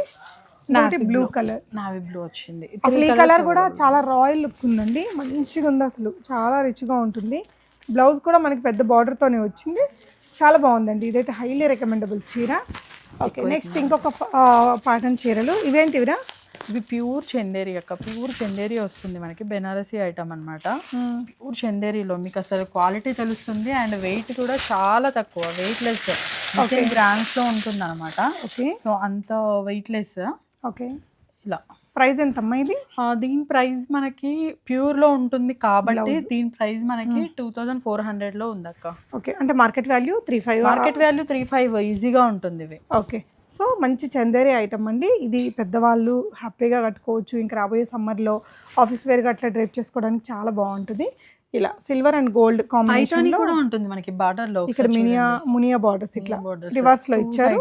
బ్లూ కలర్, నావీ బ్లూ వచ్చింది. అసలు ఈ కలర్ కూడా చాలా రాయల్ లుక్ ఉందండి, మంచిగా ఉంది, అసలు చాలా రిచ్గా ఉంటుంది. బ్లౌజ్ కూడా మనకి పెద్ద బార్డర్తోనే వచ్చింది, చాలా బాగుందండి. ఇదైతే హైలీ రికమెండబుల్ చీర. ఓకే, నెక్స్ట్ ఇంకొక ప్యాటర్న్ చీరలు. ఇవేంటివిరా? ఇవి ప్యూర్ చందేరి ప్యూర్ చందేరి వస్తుంది మనకి, బెనారసీ ఐటమ్ అనమాట. ప్యూర్ చందేరిలో మీకు అసలు క్వాలిటీ తెలుస్తుంది. అండ్ వెయిట్ కూడా చాలా తక్కువ, వెయిట్ లెస్, 10 grams లో ఉంటుంది అనమాట. ఓకే, సో అంత వెయిట్ లెస్. ఓకే, ఇలా. ప్రైస్ ఎంతమ్మా ఇది? దీని ప్రైస్ మనకి ప్యూర్ లో ఉంటుంది కాబట్టి దీని ప్రైస్ మనకి 2400 లో ఉంది అక్క. ఓకే, అంటే మార్కెట్ వాల్యూ 35, మార్కెట్ వాల్యూ 35 ఈజీగా ఉంటుంది ఇవి. ఓకే, సో మంచి చందేరి ఐటమ్ అండి ఇది, పెద్దవాళ్ళు హ్యాపీగా కట్టుకోవచ్చు. ఇంకా రాబోయే సమ్మర్లో ఆఫీస్ వేర్గా అట్లా డ్రైప్ చేసుకోవడానికి చాలా బాగుంటుంది. ఇలా సిల్వర్ అండ్ గోల్డ్ కాంబినేషన్ కూడా ఉంటుంది మనకి బార్డర్ లో. ఇక్కడ మునియా బార్డర్స్ ఇట్లా రివర్స్ లో ఇచ్చారు.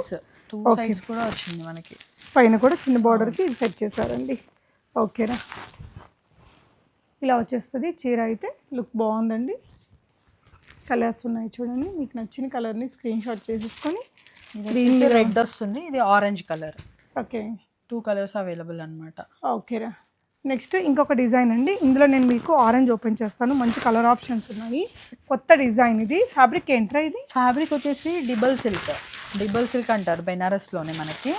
ఓకే, కూడా వచ్చింది మనకి, పైన కూడా చిన్న బార్డర్కి ఇది సెట్ చేశారండి. ఓకేనా, ఇలా వచ్చేస్తుంది చీర. అయితే లుక్ బాగుందండి, కలర్స్ ఉన్నాయి చూడండి, మీకు నచ్చిన కలర్ని స్క్రీన్ షాట్ చేసేసుకొని. స్క్రీన్ రెడ్ వస్తుంది, ఇది orange colour. Okay, 2 colours available అనమాట. ఓకేరా. నెక్స్ట్ ఇంకొక డిజైన్ అండి, ఇందులో నేను మీకు ఆరెంజ్ ఓపెన్ చేస్తాను, మంచి కలర్ ఆప్షన్స్ ఉన్నాయి, కొత్త డిజైన్ ఇది. ఫ్యాబ్రిక్ ఏంట్రా ఇది? ఫ్యాబ్రిక్ వచ్చేసి డిబల్ సిల్క్ అంటారు, బెనారస్లోనే మనకి.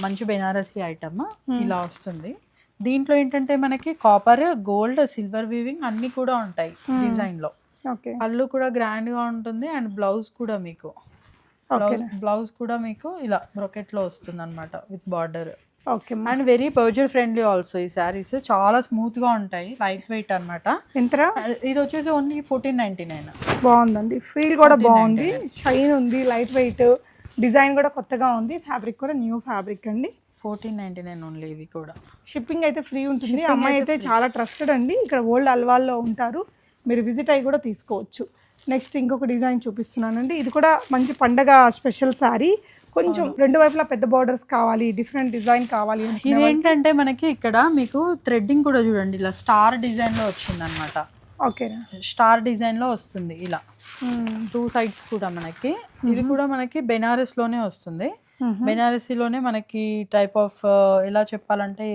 మంచి బెనారసీ ఐటమ్ ఇలా వస్తుంది. దీంట్లో ఏంటంటే మనకి కాపర్, గోల్డ్, సిల్వర్ వీవింగ్ అన్ని కూడా ఉంటాయి డిజైన్ లో. ఓకే, పళ్ళు కూడా గ్రాండ్ గా ఉంటుంది. అండ్ బ్లౌజ్ కూడా మీకు ఇలా బ్రొకెట్ లో వస్తుంది అనమాట with border. Okay, and very budget friendly also. ఈ శారీస్ చాలా స్మూత్ గా ఉంటాయి, లైట్ వెయిట్ అనమాట. ఎంతరా? ఇది వచ్చేసి ఓన్లీ 1499. బాగుందండి, ఫీల్ కూడా బాగుంది, షైన్ ఉంది, లైట్ వెయిట్, డిజైన్ కూడా కొత్తగా ఉంది, ఫ్యాబ్రిక్ కూడా న్యూ ఫ్యాబ్రిక్ అండి. 1499 ఓన్లీ. ఇవి కూడా షిప్పింగ్ అయితే ఫ్రీ ఉంటుంది. అమ్మాయి అయితే చాలా ట్రస్టెడ్ అండి, ఇక్కడ ఓల్డ్ అల్వాల్లో ఉంటారు, మీరు విజిట్ అయ్యి కూడా తీసుకోవచ్చు. నెక్స్ట్ ఇంకొక డిజైన్ చూపిస్తున్నానండి, ఇది కూడా మంచి పండగ స్పెషల్ శారీ. కొంచెం రెండు వైపులా పెద్ద బార్డర్స్ కావాలి, డిఫరెంట్ డిజైన్ కావాలి. ఇది ఏంటంటే మనకి ఇక్కడ మీకు థ్రెడ్డింగ్ కూడా చూడండి, ఇలా స్టార్ డిజైన్ లో వచ్చింది అనమాట. ఓకే, స్టార్ డిజైన్ లో వస్తుంది ఇలా 2 sides కూడా మనకి. ఇది కూడా మనకి బెనారస్ లోనే వస్తుంది. బెనారసీలోనే మనకి టైప్ ఆఫ్ ఎలా చెప్పాలంటే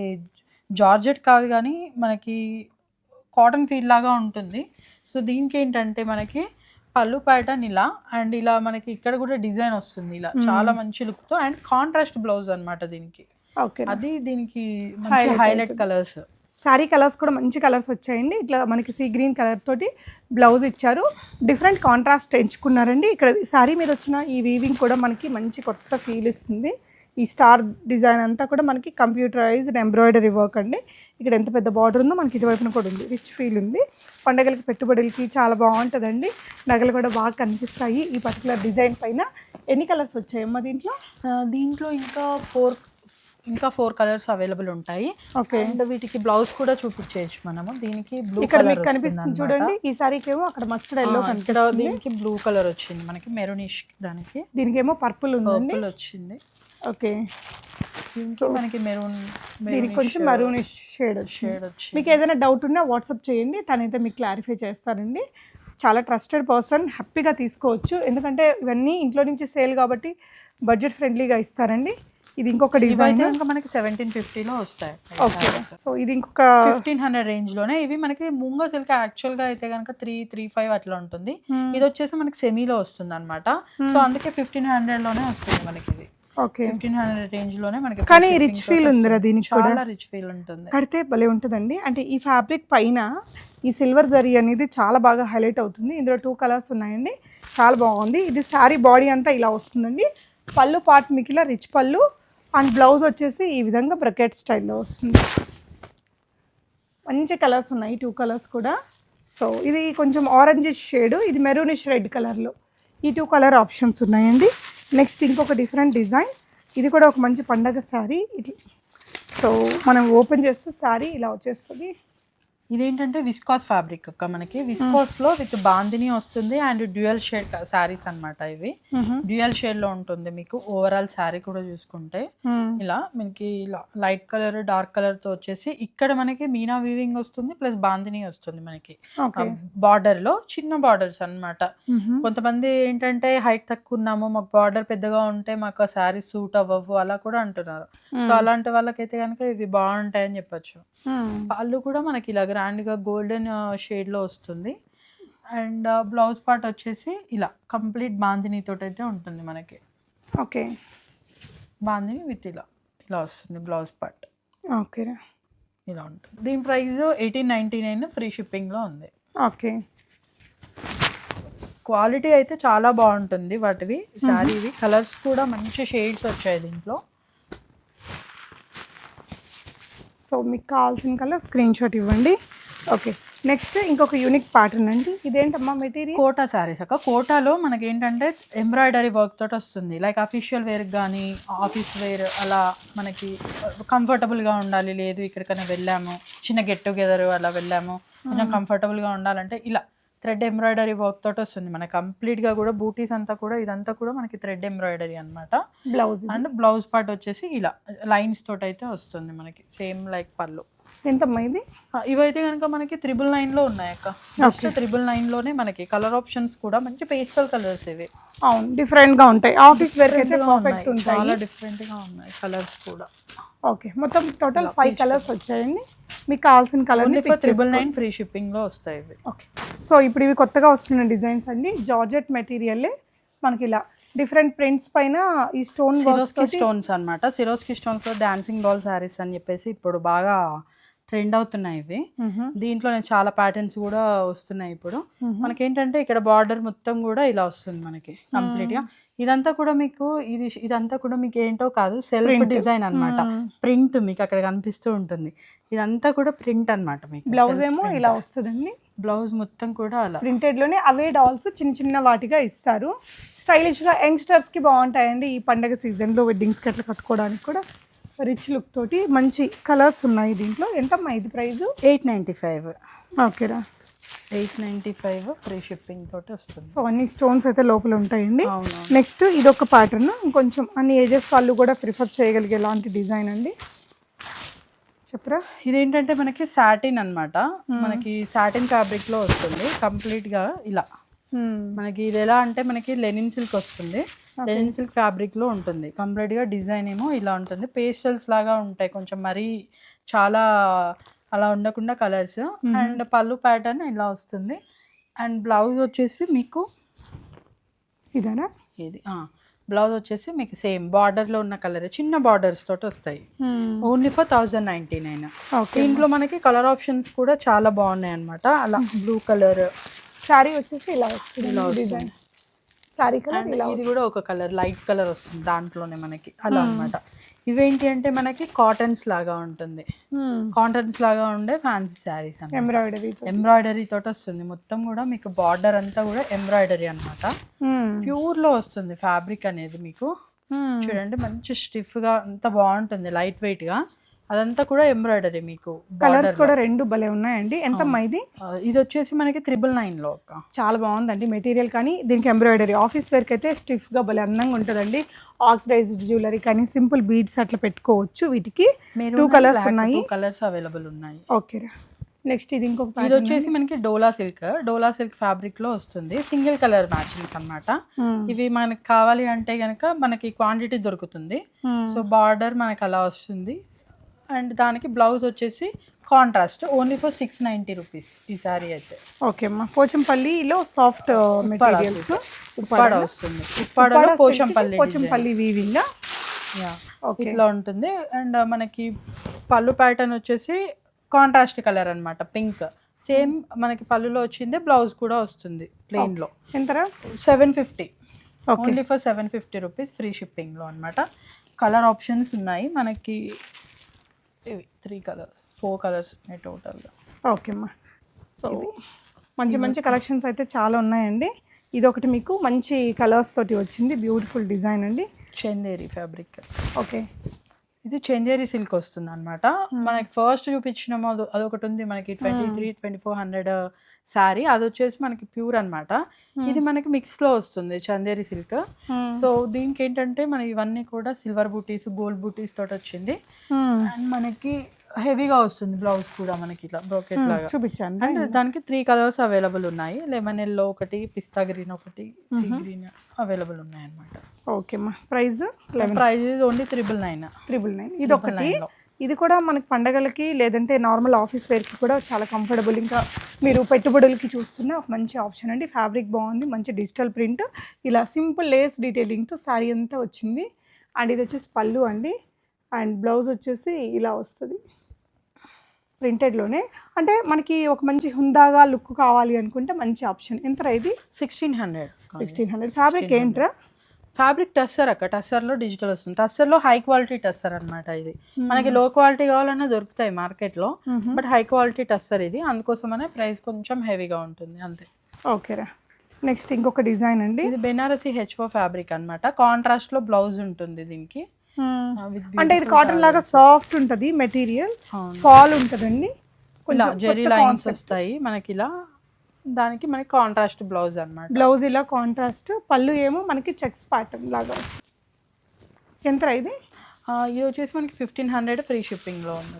జార్జెట్ కాదు కానీ మనకి కాటన్ ఫీల్ లాగా ఉంటుంది. సో దీనికి ఏంటంటే మనకి పళ్ళు ప్యాటర్న్ ఇలా, అండ్ ఇలా మనకి ఇక్కడ కూడా డిజైన్ వస్తుంది ఇలా, చాలా మంచి లుక్ తో. అండ్ కాంట్రాస్ట్ బ్లౌజ్ అన్నమాట దీనికి. ఓకే, అది దీనికి హైలైట్ కలర్స్. శారీ కలర్స్ కూడా మంచి కలర్స్ వచ్చాయండి. ఇట్లా మనకి సీ గ్రీన్ కలర్ తోటి బ్లౌజ్ ఇచ్చారు, డిఫరెంట్ కాంట్రాస్ట్ ఎంచుకున్నారండి. ఇక్కడ శారీ మీద వచ్చిన ఈ వీవింగ్ కూడా మనకి మంచి కొత్త ఫీల్ ఇస్తుంది. ఈ స్టార్ డిజైన్ అంతా కూడా మనకి కంప్యూటరైజ్డ్ ఎంబ్రాయిడరీ వర్క్ అండి. ఇక్కడ ఎంత పెద్ద బార్డర్ ఉందో మనకి ఇటువైపున కూడా ఉంది, రిచ్ ఫీల్ ఉంది. పండగలకి పెట్టుబడులకి చాలా బాగుంటుందండి. నగలు కూడా బాగా కనిపిస్తాయి ఈ పర్టికులర్ డిజైన్ పైన. ఎన్ని కలర్స్ వచ్చాయమ్మా దీంట్లో? దీంట్లో ఇంకా ఫోర్ కలర్స్ అవైలబుల్ ఉంటాయి. ఓకే, అండ్ వీటికి బ్లౌజ్ కూడా చూపించేయచ్చు మనము. దీనికి బ్లూ ఇక్కడ కలర్ మీకు కనిపిస్తుంది చూడండి. ఈ సారీకి ఏమో అక్కడ మస్టర్డ్ ఎల్లో ఇక్కడ కనిపిస్తుంది, దీనికి బ్లూ కలర్ వచ్చింది మనకి, మెరూనిష్ దానికి దీనికేమో పర్పుల్ ఉందండి. పర్పుల్ వచ్చింది. ఓకే, సో మనకి దీనికి కొంచెం మరూనిష్ షేడ్ వచ్చింది. మీకు ఏదైనా డౌట్ ఉన్నా వాట్సాప్ చేయండి, తనైతే మీకు క్లారిఫై చేస్తారండి. చాలా ట్రస్టెడ్ పర్సన్, హ్యాపీగా తీసుకోవచ్చు. ఎందుకంటే ఇవన్నీ ఇంట్లో నుంచి సేల్ కాబట్టి బడ్జెట్ ఫ్రెండ్లీగా ఇస్తారండి. ఇది ఇంకొక డిజైన్ మనకి 1750లో వస్తాయి. ఓకే, సో ఇది ఇంకొక 1500 రేంజ్ లోనే. ఇవి మనకి మూంగో సిల్క్ యాక్చువల్ గా అయితే కనుక 335 అట్లా ఉంటుంది. ఇది వచ్చేసి మనకి సెమీలో వస్తుంది అనమాట. సో అందుకే 1500 లోనే వస్తుంది మనకి ఇది. ఓకే, 1500 రేంజ్ లోనే మనకి. కానీ రిచ్ ఫీల్ ఉందిరా దీనికి, చాలా రిచ్ ఫీల్ ఉంటుంది. కడితే భలే ఉంటుందండి. అంటే ఈ ఫ్యాబ్రిక్ పైన ఈ సిల్వర్ జరీ అనేది చాలా బాగా హైలైట్ అవుతుంది. ఇందులో 2 కలర్స్ ఉన్నాయండి, చాలా బాగుంది. ఇది శారీ బాడీ అంతా ఇలా వస్తుందండి. పళ్ళు పార్ట్ మీకు ఇలా రిచ్ పళ్ళు, అండ్ బ్లౌజ్ వచ్చేసి ఈ విధంగా బ్రకెట్ స్టైల్లో వస్తుంది. మంచి కలర్స్ ఉన్నాయి, 2 కలర్స్ కూడా. సో ఇది కొంచెం ఆరెంజ్ షేడ్, ఇది మెరూనిష్ రెడ్ కలర్లో. ఈ 2 కలర్ ఆప్షన్స్ ఉన్నాయండి. నెక్స్ట్ ఇంకొక డిఫరెంట్ డిజైన్, ఇది కూడా ఒక మంచి పండగ శారీ. ఇది సో మనం ఓపెన్ చేస్తే శారీ ఇలా వచ్చేస్తుంది. ఇదేంటంటే విస్కాస్ ఫ్యాబ్రిక్ అక్క, మనకి విస్కాస్ లో విత్ బాందిని వస్తుంది అండ్ డ్యూయల్ షేడ్ శారీస్ అన్నమాట. ఇవి డ్యూయల్ షేడ్ లో ఉంటుంది మీకు. ఓవరాల్ శారీ కూడా చూసుకుంటే ఇలా మనకి ఇలా లైట్ కలర్ డార్క్ కలర్ తో వచ్చేసి ఇక్కడ మనకి మీనా వీవింగ్ వస్తుంది, ప్లస్ బాందిని వస్తుంది మనకి. బార్డర్ లో చిన్న బార్డర్స్ అన్నమాట. కొంతమంది ఏంటంటే హైట్ తక్కువ ఉన్నాము, మాకు బార్డర్ పెద్దగా ఉంటే మాకు ఆ శారీ సూట్ అవ్వవు అలా కూడా అంటున్నారు. సో అలాంటి వాళ్ళకైతే కనుక ఇవి బాగుంటాయి అని చెప్పొచ్చు. పళ్ళు కూడా మనకి ఇలా గ్రాండ్ గా గోల్డెన్ షేడ్ లో వస్తుంది. అండ్ బ్లౌజ్ పార్ట్ వచ్చేసి ఇలా కంప్లీట్ బాందిని తోటి అయితే ఉంటుంది మనకి. ఓకే, బాందిని విత్ ఇలా ఇలా వస్తుంది బ్లౌజ్ పార్ట్. ఓకే, ఇలా ఉంటుంది. దీని ప్రైస్ 1899, ఫ్రీ షిప్పింగ్ లో ఉంది. ఓకే, క్వాలిటీ అయితే చాలా బాగుంటుంది వాటివి శారీవి. కలర్స్ కూడా మంచి షేడ్స్ వచ్చాయి దీంట్లో. సో మీకు కావాల్సిన కలర్ స్క్రీన్ షాట్ ఇవ్వండి. ఓకే, నెక్స్ట్ ఇంకొక యూనిక్ ప్యాటర్న్ అండి. ఇదేంటమ్మా మెటీరియల్? కోటా శారీస్ అక్క. కోటాలో మనకి ఏంటంటే ఎంబ్రాయిడరీ వర్క్ తోటి వస్తుంది. లైక్ అఫీషియల్ వేర్ కానీ ఆఫీస్ వేర్ అలా మనకి కంఫర్టబుల్గా ఉండాలి. లేదు ఎక్కడికైనా వెళ్ళాము, చిన్న గెట్ టుగెదర్ అలా వెళ్ళాము, కొంచెం కంఫర్టబుల్గా ఉండాలంటే ఇలా థ్రెడ్ ఎంబ్రాయిడరీ వర్క్ తోటి వస్తుంది మనకి. కంప్లీట్గా కూడా బూటీస్ అంతా కూడా ఇదంతా కూడా మనకి థ్రెడ్ ఎంబ్రాయిడరీ అనమాట. బ్లౌజ్ అండ్ బ్లౌజ్ పార్ట్ వచ్చేసి ఇలా లైన్స్ తోటి అయితే వస్తుంది మనకి, సేమ్ లైక్ పళ్ళు. ఎంతమ్మా ఇది? ఇవైతే కనుక మనకి 999 లో ఉన్నాయి అక్క. జస్ట్ 999 లోనే మనకి కలర్ ఆప్షన్స్ కూడా మంచి పేస్టల్ కలర్స్ ఇవి. అవును, డిఫరెంట్ గా ఉంటాయి. ఆఫీస్ వేర్ అయితే పర్ఫెక్ట్ ఉంటాయి. చాలా డిఫరెంట్ గా ఉన్నాయి కలర్స్ కూడా. ఓకే, మొత్తం టోటల్ 5 కలర్స్ వచ్చాయండి. మీకు కావాల్సిన కలర్ 999 ఫ్రీ షిప్పింగ్ లో వస్తాయి ఇవి. ఓకే, సో ఇప్పుడు ఇవి కొత్తగా వస్తున్న డిజైన్స్ అండి. జార్జెట్ మెటీరియల్లే మనకి ఇలా డిఫరెంట్ ప్రింట్స్ పైన ఈ స్టోన్ సిరోస్కి స్టోన్స్ అనమాట. సిరోస్కి స్టోన్స్ లో డాన్సింగ్ బాల్ శారీస్ అని చెప్పేసి ఇప్పుడు బాగా ట్రెండ్ అవుతున్నాయి ఇవి. దీంట్లో చాలా ప్యాటర్న్స్ కూడా వస్తున్నాయి ఇప్పుడు. మనకేంటంటే ఇక్కడ బార్డర్ మొత్తం కూడా ఇలా వస్తుంది మనకి కంప్లీట్ గా. ఇదంతా కూడా మీకు ఇదంతా కూడా మీకు ఏంటో కాదు, సెల్ఫ్ డిజైన్ అన్నమాట. ప్రింట్ మీకు అక్కడ కనిపిస్తూ ఉంటుంది. ఇదంతా కూడా ప్రింట్ అన్నమాట. మీకు బ్లౌజ్ ఏమో ఇలా వస్తుందండి. బ్లౌజ్ మొత్తం కూడా అలా ప్రింటెడ్ లోనే అవే డాల్స్ చిన్న చిన్న వాటిగా ఇస్తారు. స్టైలిష్ గా యంగ్స్టర్స్ కి బాగుంటాయండి. ఈ పండగ సీజన్ లో వెడ్డింగ్స్ కి అట్లా కట్టుకోవడానికి కూడా రిచ్ లుక్ తోటి మంచి కలర్స్ ఉన్నాయి దీంట్లో. ఎంతమ్మా ఇది ప్రైస్? 895. ఓకేరా, 895 ఫ్రీ షిప్పింగ్ తోటి వస్తుంది. సో అన్ని స్టోన్స్ అయితే లోపల ఉంటాయండి. నెక్స్ట్ ఇది ఒక ప్యాటర్న్, ఇంకొంచెం అన్ని ఏజెస్ వాళ్ళు కూడా ప్రిఫర్ చేయగలిగే లాంటి డిజైన్ అండి. చెప్పరా? ఇదేంటంటే మనకి సాటిన్ అన్నమాట. మనకి సాటిన్ ఫ్యాబ్రిక్ లో వస్తుంది కంప్లీట్ గా ఇలా. మనకి ఇది ఎలా అంటే మనకి లెనిన్ సిల్క్ వస్తుంది. లెనిన్ సిల్క్ ఫ్యాబ్రిక్ లో ఉంటుంది కంప్లీట్ గా. డిజైన్ ఏమో ఇలా ఉంటుంది, పేస్టల్స్ లాగా ఉంటాయి కొంచెం, మరీ చాలా అలా ఉండకుండా కలర్స్. అండ్ పళ్ళు ప్యాటర్న్ ఇలా వస్తుంది. అండ్ బ్లౌజ్ వచ్చేసి మీకు ఇదేనా? ఇది బ్లౌజ్ వచ్చేసి మీకు సేమ్ బార్డర్ లో ఉన్న కలర్, చిన్న బార్డర్స్ తోటి వస్తాయి. Only for 1099. దీంట్లో మనకి కలర్ ఆప్షన్స్ కూడా చాలా బాగున్నాయి అన్నమాట. అలా బ్లూ కలర్ శారీ వచ్చేసి ఇలా వస్తుంది డిజైన్. సారీ కలర్ అండ్ ఇలా ఇది కూడా ఒక కలర్ లైట్ కలర్ వస్తుంది దాంట్లోనే మనకి అలా అన్నమాట. ఇవేంటి అంటే మనకి కాటన్స్ లాగా ఉంటుంది, కాటన్స్ లాగా ఉండే ఫ్యాన్సీ శారీస్ అన్నమాట. ఎంబ్రాయిడరీ తోటి వస్తుంది మొత్తం కూడా మీకు. బార్డర్ అంతా కూడా ఎంబ్రాయిడరీ అన్నమాట. ప్యూర్ లో వస్తుంది ఫ్యాబ్రిక్ అనేది మీకు. చూడండి మంచి స్టిఫ్ గా అంత బాగుంటుంది, లైట్ వెయిట్ గా. అదంతా కూడా ఎంబ్రాయిడరీ మీకు. కలర్స్ కూడా రెండు భలే ఉన్నాయండి. ఎంత ఇది? ఇది వచ్చేసి మనకి 999 లో. చాలా బాగుందండి మెటీరియల్, కానీ దీనికి ఎంబ్రాయిడరీ. ఆఫీస్ వేర్కి అయితే స్టిఫ్ గా భలే అందంగా ఉంటుందండి. ఆక్సిడైజ్డ్ జ్యువెలరీ కానీ సింపుల్ బీడ్స్ అట్లా పెట్టుకోవచ్చు. వీటికి 2 కలర్స్ ఉన్నాయి. 2 కలర్స్ అవైలబుల్ ఉన్నాయి. ఓకే. నెక్స్ట్ ఇది ఇంకొక, ఇది వచ్చేసి మనకి డోలా సిల్క్ ఫ్యాబ్రిక్ లో వస్తుంది. సింగిల్ కలర్ మ్యాచింగ్ అన్నమాట. ఇవి మనకి కావాలి అంటే గనక మనకి క్వాంటిటీ దొరుకుతుంది. సో బార్డర్ మనకి అలా వస్తుంది. అండ్ దానికి బ్లౌజ్ వచ్చేసి కాంట్రాస్ట్ ఓన్లీ ఫర్ 690 రూపీస్ ఈ సారీ అయితే. ఓకే అమ్మా. పోచంపల్లిలో సాఫ్ట్ మెటీరియల్స్ ఉప్పాడ వస్తుంది. ఉప్పాడలో పోచంపల్లి వీవింగ్ ఇట్లా ఉంటుంది. అండ్ మనకి పళ్ళు ప్యాటర్న్ వచ్చేసి కాంట్రాస్ట్ కలర్ అన్నమాట, పింక్. సేమ్ మనకి పళ్ళులో వచ్చింది, బ్లౌజ్ కూడా వస్తుంది ప్లెయిన్ లో. ఎంతరా? 750, only for 750 rupees, free shipping లో అన్నమాట. కలర్ ఆప్షన్స్ ఉన్నాయి మనకి. ఇవి 3 కలర్స్ 4 కలర్స్ ఉన్నాయి టోటల్గా. ఓకే అమ్మా. సో మంచి మంచి కలెక్షన్స్ అయితే చాలా ఉన్నాయండి. ఇది ఒకటి మీకు మంచి కలర్స్ తోటి వచ్చింది, బ్యూటిఫుల్ డిజైన్ అండి. చందేరి ఫ్యాబ్రిక్. ఓకే. ఇది చందేరి సిల్క్ వస్తుంది అనమాట. మనకి ఫస్ట్ చూపించినాము అదొకటి ఉంది మనకి 2300-2400 శారీ. అది వచ్చేసి మనకి ప్యూర్ అనమాట. ఇది మనకి మిక్స్ లో వస్తుంది చందేరి సిల్క్. సో దీనికి ఏంటంటే మన ఇవన్నీ కూడా సిల్వర్ బూటీస్, గోల్డ్ బూటీస్ తోటి వచ్చింది. అండ్ మనకి హెవీగా వస్తుంది బ్లౌజ్ కూడా మనకి ఇట్లా బ్రోకెట్ లాగా చూపించాను. అండ్ దానికి 3 కలర్స్ అవైలబుల్ ఉన్నాయి. లెమన్ ఎల్లో ఒకటి, పిస్తా గ్రీన్ ఒకటి, సీ గ్రీన్ అవైలబుల్ ఉన్నాయి అనమాట. ఓకే అమ్మా. Price only 999. ఇది ఒకటి. ఇది కూడా మనకి పండగలకి లేదంటే నార్మల్ ఆఫీస్ వేర్కి కూడా చాలా కంఫర్టబుల్. ఇంకా మీరు పెట్టుబడులకి చూస్తున్న ఒక మంచి ఆప్షన్ అండి. ఫ్యాబ్రిక్ బాగుంది, మంచి డిజిటల్ ప్రింట్, ఇలా సింపుల్ లేస్ డీటెయిలింగ్తో శారీ అంతా వచ్చింది. అండ్ ఇది వచ్చేసి పళ్ళు అండి. అండ్ బ్లౌజ్ వచ్చేసి ఇలా వస్తుంది ప్రింటెడ్లోనే. అంటే మనకి ఒక మంచి హుందాగా లుక్ కావాలి అనుకుంటే మంచి ఆప్షన్. ఎంతరా ఇది? 1600. ఫ్యాబ్రిక్ ఏంట్రా? ఫ్యాబ్రిక్ టస్సర్ అక్క. టస్సర్లో డిజిటల్ వస్తుంది. టస్సర్లో హై క్వాలిటీ టస్సర్ అనమాట. ఇది మనకి లో క్వాలిటీ కావాలన్నా దొరుకుతాయి మార్కెట్లో, బట్ హై క్వాలిటీ టస్సర్ ఇది. అందుకోసమనే ప్రైస్ కొంచెం హెవీగా ఉంటుంది అంతే. ఓకేరా. నెక్స్ట్ ఇంకొక డిజైన్ అండి. ఇది బెనారసి హెచ్ఓ ఫ్యాబ్రిక్ అనమాట. కాంట్రాస్ట్లో బ్లౌజ్ ఉంటుంది దీనికి. అంటే ఇది కాటన్ లాగా సాఫ్ట్ ఉంటుంది మెటీరియల్, ఫాల్ ఉంటుందండి. ఇలా జెరీ లైన్స్ వస్తాయి మనకి ఇలా. దానికి మనకి కాంట్రాస్ట్ బ్లౌజ్ అన్నమాట. బ్లౌజ్ ఇలా కాంట్రాస్ట్, పళ్ళు ఏమో మనకి చెక్స్ ప్యాటర్న్ లాగా. ఎంత ఇది? ఇది వచ్చేసి మనకి 1500, ఫ్రీ షిప్పింగ్లో ఉంది.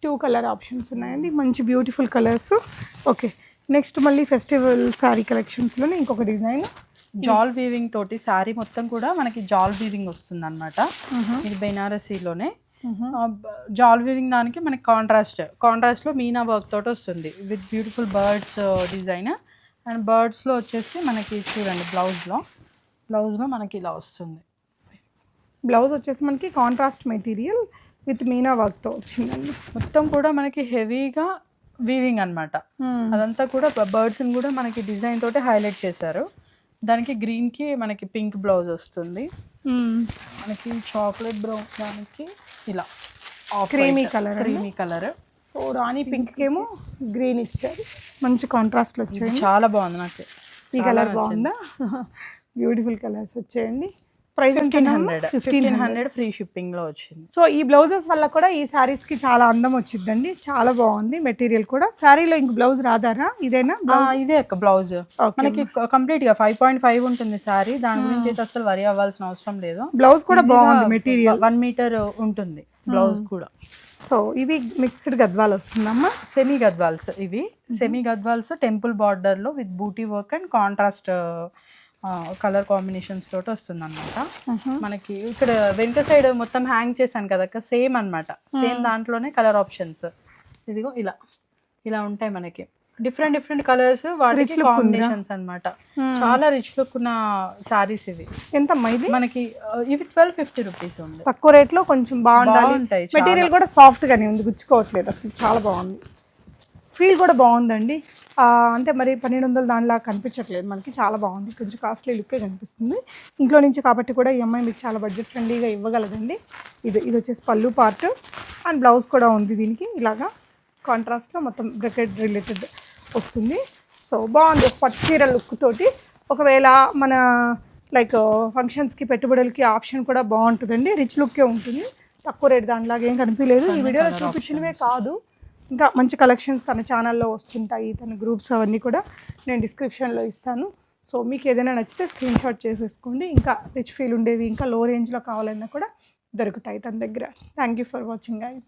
2 కలర్ ఆప్షన్స్ ఉన్నాయండి, మంచి బ్యూటిఫుల్ కలర్స్. ఓకే. నెక్స్ట్ మళ్ళీ ఫెస్టివల్ శారీ కలెక్షన్స్లోనే ఇంకొక డిజైన్. జాల్ వీవింగ్ తోటి శారీ మొత్తం కూడా మనకి జాల్ వీవింగ్ వస్తుంది అనమాట. ఇది బెనారసీలోనే జాల్ వీవింగ్. దానికి మనకి కాంట్రాస్ట్లో మీనా వర్క్ తోటి వస్తుంది with beautiful birds design. And బర్డ్స్లో వచ్చేసి మనకి చూడండి బ్లౌజ్లో మనకి ఇలా వస్తుంది. బ్లౌజ్ వచ్చేసి మనకి కాంట్రాస్ట్ మెటీరియల్ విత్ మీనా వర్క్తో వచ్చిందండి. మొత్తం కూడా మనకి హెవీగా వీవింగ్ అనమాట. అదంతా కూడా బర్డ్స్ని కూడా మనకి డిజైన్ తోటి హైలైట్ చేశారు. దానికి గ్రీన్కి మనకి పింక్ బ్లౌజ్ వస్తుంది. మనకి చాక్లెట్ బ్రౌన్, దానికి ఇలా క్రీమీ కలర్. సో రాణి పింక్ ఏమో గ్రీన్ ఇచ్చారు, మంచి కాంట్రాస్ట్లో వచ్చాయి. చాలా బాగుంది నాకు ఈ కలర్. బాగుందా? బ్యూటిఫుల్ కలర్స్ వచ్చాయండి. ప్రైస్ 1500, ఫ్రీ షిప్పింగ్లో వచ్చింది. సో ఈ బ్లౌజెస్ వల్ల కూడా ఈ శారీస్కి చాలా అందం వచ్చిందండి. చాలా బాగుంది మెటీరియల్ కూడా. శారీలో ఇంక బ్లౌజ్ రాదారా? ఇదేనా? ఇదే అక్క బ్లౌజ్. మనకి కంప్లీట్గా 5.5 ఉంటుంది శారీ. దాని గురించి అయితే అసలు వరి అవ్వాల్సిన అవసరం లేదు. బ్లౌజ్ కూడా బాగుంది మెటీరియల్. 1 మీటర్ ఉంటుంది బ్లౌజ్ కూడా. సో ఇవి మిక్స్డ్ గద్వాల్ వస్తుందమ్మా. సెమీ గద్వాల్స్ టెంపుల్ బార్డర్లో with buti work and contrast colour combinations తోటి వస్తుంది అనమాట. మనకి ఇక్కడ వెనుక సైడ్ మొత్తం హ్యాంగ్ చేశాను కదా, సేమ్ అనమాట. సేమ్ దాంట్లోనే కలర్ ఆప్షన్స్ ఇదిగో ఇలా ఉంటాయి మనకి. డిఫరెంట్ కలర్స్, వాటికి కాంబినేషన్స్ అనమాట. చాలా రిచ్ లుక్ ఉన్న సారీస్ ఇవి. ఎంతమ్మా ఇది? మనకి ఇవి 1250 రూపీస్ ఉంది. తక్కువ రేట్లో కొంచెం బాగుంటాయి. మెటీరియల్ కూడా సాఫ్ట్ గానే ఉంది, గుచ్చుకోవట్లేదు అసలు. చాలా బాగుంది. ఫీల్ కూడా బాగుందండి. అంటే మరి 1200 దానిలా కనిపించట్లేదు మనకి, చాలా బాగుంది. కొంచెం కాస్ట్లీ లుక్కే కనిపిస్తుంది ఇంట్లో నుంచి కాబట్టి కూడా ఈ అమ్మాయి మీకు చాలా బడ్జెట్ ఫ్రెండ్లీగా ఇవ్వగలదండి. ఇది వచ్చేసి పళ్ళు పార్ట్ అండ్ బ్లౌజ్ కూడా ఉంది దీనికి ఇలాగా కాంట్రాస్ట్లో మొత్తం బ్రకెట్ రిలేటెడ్ వస్తుంది. సో బాగుంది, ఒక పట్టు చీర లుక్ తోటి. ఒకవేళ మన లైక్ ఫంక్షన్స్కి పెట్టుబడులకి ఆప్షన్ కూడా బాగుంటుందండి. రిచ్ లుక్కే ఉంటుంది, తక్కువ రేట్ దానిలాగా ఏం కనిపించలేదు. ఈ వీడియోలో చూపించినవే కాదు, ఇంకా మంచి కలెక్షన్స్ తన ఛానల్లో వస్తుంటాయి. తన గ్రూప్స్ అవన్నీ కూడా నేను డిస్క్రిప్షన్లో ఇస్తాను. సో మీకు ఏదైనా నచ్చితే స్క్రీన్ షాట్ చేసేసుకోండి. ఇంకా రిచ్ ఫీల్ ఉండేవి ఇంకా లో రేంజ్లో కావాలన్నా కూడా దొరుకుతాయి తన దగ్గర. Thank you for watching guys.